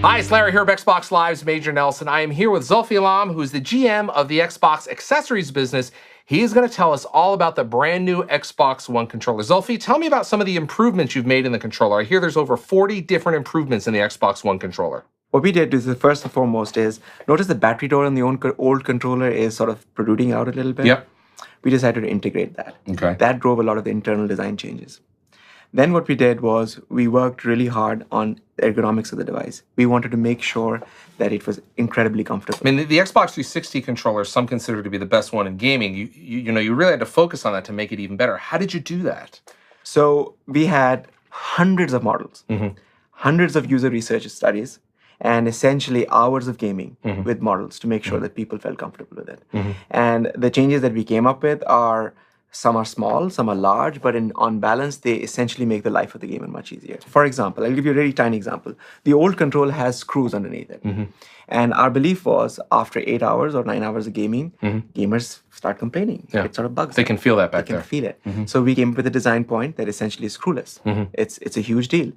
Hi, it's Larry here of Xbox Live's Major Nelson. I am here with Zulfi Alam, who is the GM of the Xbox accessories business. He is going to tell us all about the brand new Xbox One controller. Zulfi, tell me about some of the improvements you've made in the controller. I hear there's over 40 different improvements in the Xbox One controller. What we did is, first and foremost, is notice the battery door on the old controller is sort of protruding out a little bit. Yep. We decided to integrate that. Okay. That drove a lot of the internal design changes. Then what we did was we worked really hard on the ergonomics of the device. We wanted to make sure that it was incredibly comfortable. I mean, the Xbox 360 controller, some consider to be the best one in gaming. You really had to focus on that to make it even better. How did you do that? So we had hundreds of models, hundreds of user research studies, and essentially hours of gaming with models to make sure that people felt comfortable with it. And the changes that we came up with are, some are small, some are large, but on balance, they essentially make the life of the gamer much easier. For example, I'll give you a really tiny example. The old control has screws underneath it. And our belief was after 8 hours or 9 hours of gaming, gamers start complaining. Yeah. It sort of bugs They them. can feel that back They there. can feel it. So we came up with a design point that essentially is screwless. It's a huge deal.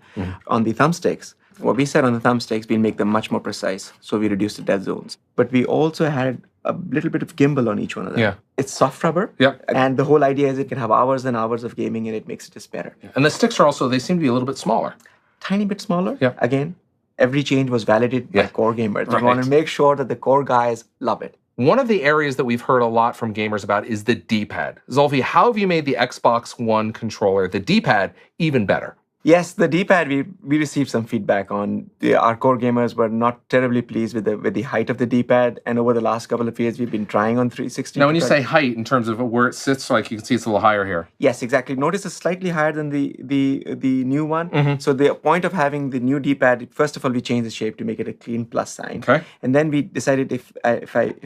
On the thumbsticks, what we said on the thumbsticks, we'll make them much more precise. So we reduced the dead zones. But we also had a little bit of gimbal on each one of them. Yeah. It's soft rubber. Yeah. And the whole idea is it can have hours and hours of gaming and it makes it just better. And the sticks are also, they seem to be a little bit smaller. Tiny bit smaller. Yeah. Again, every change was validated by core gamers. Right. We want to make sure that the core guys love it. One of the areas that we've heard a lot from gamers about is the D-pad. Zulfi, how have you made the Xbox One controller, the D-pad, even better? Yes, the D-pad, we received some feedback on. Our core gamers were not terribly pleased with the height of the D-pad, and over the last couple of years, we've been trying on 360. Now, when you say height, in terms of where it sits, like you can see it's a little higher here. Yes, exactly. Notice it's slightly higher than the new one. So the point of having the new D-pad, first of all, we changed the shape to make it a clean plus sign. Okay. And then we decided, if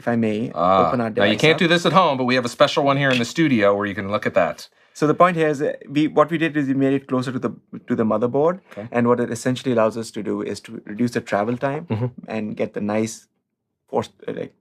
I may, open our device Now, you can't up. do this at home, but we have a special one here in the studio where you can look at that. So the point here is, what we did is we made it closer to the motherboard, and what it essentially allows us to do is to reduce the travel time and get the nice,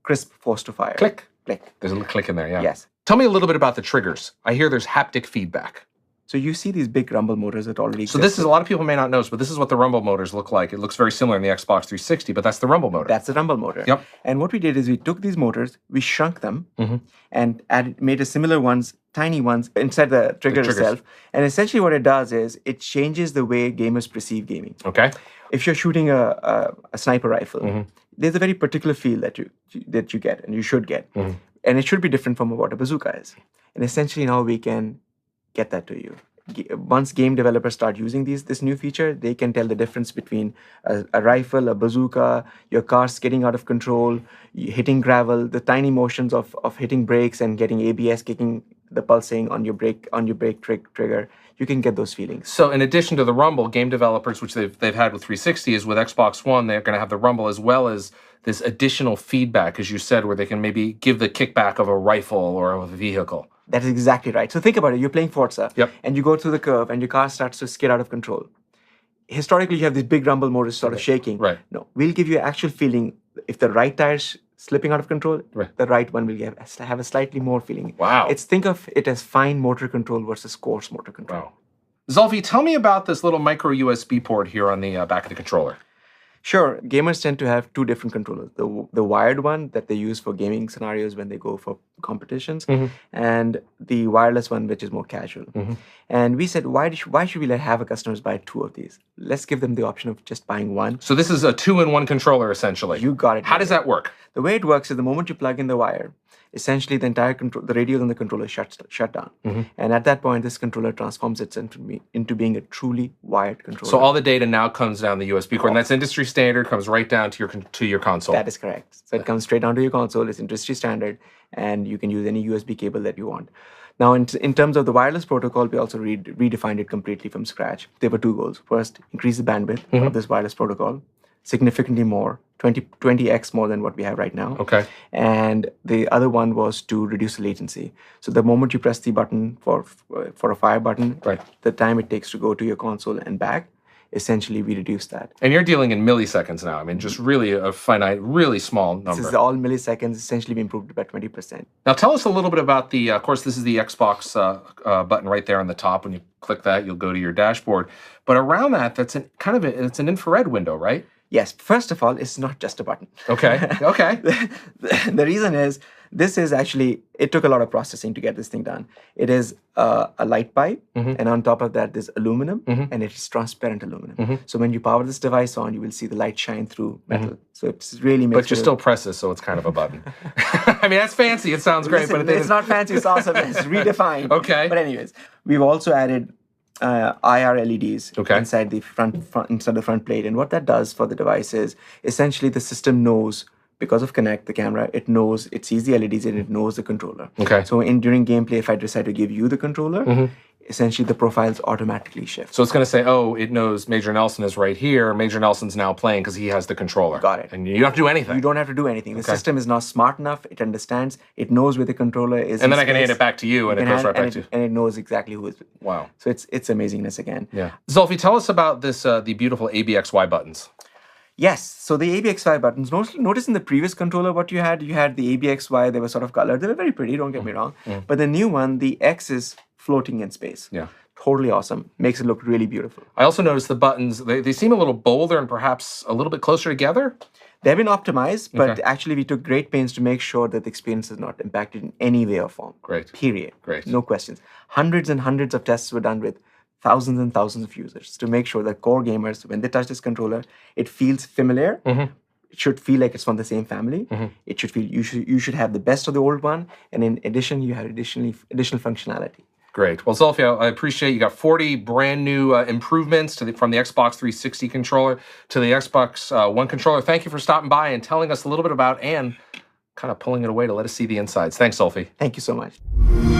crisp force to fire. Click. Click. There's a little click in there, yeah. Yes. Tell me a little bit about the triggers. I hear there's haptic feedback. So you see these big rumble motors that already exist. So this is, a lot of people may not know, but this is what the rumble motors look like. It looks very similar in the Xbox 360, but that's the rumble motor. That's the rumble motor. Yep. And what we did is we took these motors, we shrunk them, and made a similar ones, tiny ones, inside the trigger itself. And essentially what it does is it changes the way gamers perceive gaming. Okay. If you're shooting a sniper rifle, there's a very particular feel that you get, and you should get. And it should be different from what a bazooka is. And essentially now we can get that to you. Once game developers start using this new feature, they can tell the difference between a rifle, a bazooka, your car skidding out of control, hitting gravel, the tiny motions of hitting brakes and getting ABS kicking the pulsing on your brake trigger. You can get those feelings. So in addition to the rumble, game developers, which they've had with 360, is with Xbox One, they're going to have the rumble as well as this additional feedback, as you said, where they can maybe give the kickback of a rifle or of a vehicle. That is exactly right. So think about it. You're playing Forza, and you go through the curve, and your car starts to skid out of control. Historically, you have these big rumble motors sort of shaking. Right. No, we'll give you an actual feeling. If the right tire's slipping out of control, the right one will have a slightly more feeling. Wow. Think of it as fine motor control versus coarse motor control. Wow. Zulfi, tell me about this little micro USB port here on the back of the controller. Sure. Gamers tend to have two different controllers. The wired one that they use for gaming scenarios when they go for competitions, and the wireless one, which is more casual. And we said, why should we have our customers buy two of these? Let's give them the option of just buying one. So this is a 2-in-1 controller, essentially. You got it. How does that work? The way it works is the moment you plug in the wire, essentially the entire the radios on the controller shut down. And at that point, this controller transforms itself into being a truly wired controller. So all the data now comes down the USB cord, and that's industry standard, comes right down to your console. That is correct. So it comes straight down to your console. It's industry standard, and you can use any USB cable that you want. Now, in terms of the wireless protocol, we also redefined it completely from scratch. There were two goals. First, increase the bandwidth of this wireless protocol significantly more, 20x more than what we have right now. Okay. And the other one was to reduce the latency. So the moment you press the button for a fire button, the time it takes to go to your console and back, essentially we reduce that. And you're dealing in milliseconds now. I mean, just really a finite, really small number. This is all milliseconds, essentially we improved by 20%. Now tell us a little bit about the, of course, this is the Xbox button right there on the top. When you click that, you'll go to your dashboard. But around that, it's an infrared window, right? Yes. First of all, it's not just a button. Okay. Okay. The reason is this is actually, it took a lot of processing to get this thing done. It is a light pipe, and on top of that, there's aluminum, and it's transparent aluminum. So when you power this device on, you will see the light shine through metal. So it's really makes But you still press this, so it's kind of a button. I mean, that's fancy. It sounds great, Listen, but it's not fancy. It's awesome. It's redefined. Okay. But anyways, we've also added IR LEDs Okay. inside the front plate, and what that does for the device is essentially the system knows, because of Connect, the camera, it sees the LEDs and it knows the controller. Okay. So during gameplay, if I decide to give you the controller, essentially the profiles automatically shift. So it's going to say, oh, it knows Major Nelson is right here. Major Nelson's now playing because he has the controller. Got it. And you don't have to do anything. You don't have to do anything. The system is now smart enough. It understands. It knows where the controller is. And then I can hand it back to you, and it goes right back to you. And it knows exactly who is. Wow. So it's amazingness again. Yeah. Zulfi, tell us about this the beautiful ABXY buttons. Yes. So the ABXY buttons, notice in the previous controller what you had the ABXY, they were sort of colored. They were very pretty, don't get me wrong. But the new one, the X is floating in space. Yeah. Totally awesome. Makes it look really beautiful. I also noticed the buttons, they seem a little bolder and perhaps a little bit closer together. They've been optimized, but actually we took great pains to make sure that the experience is not impacted in any way or form. Great. Period. Great. No questions. Hundreds and hundreds of tests were done with thousands and thousands of users to make sure that core gamers, when they touch this controller, it feels familiar. It should feel like it's from the same family. It should feel you should have the best of the old one, and in addition, you have additional functionality. Great. Well, Zulfi, I appreciate you got 40 brand new improvements from the Xbox 360 controller to the Xbox One controller. Thank you for stopping by and telling us a little bit about and kind of pulling it away to let us see the insides. Thanks, Zulfi. Thank you so much.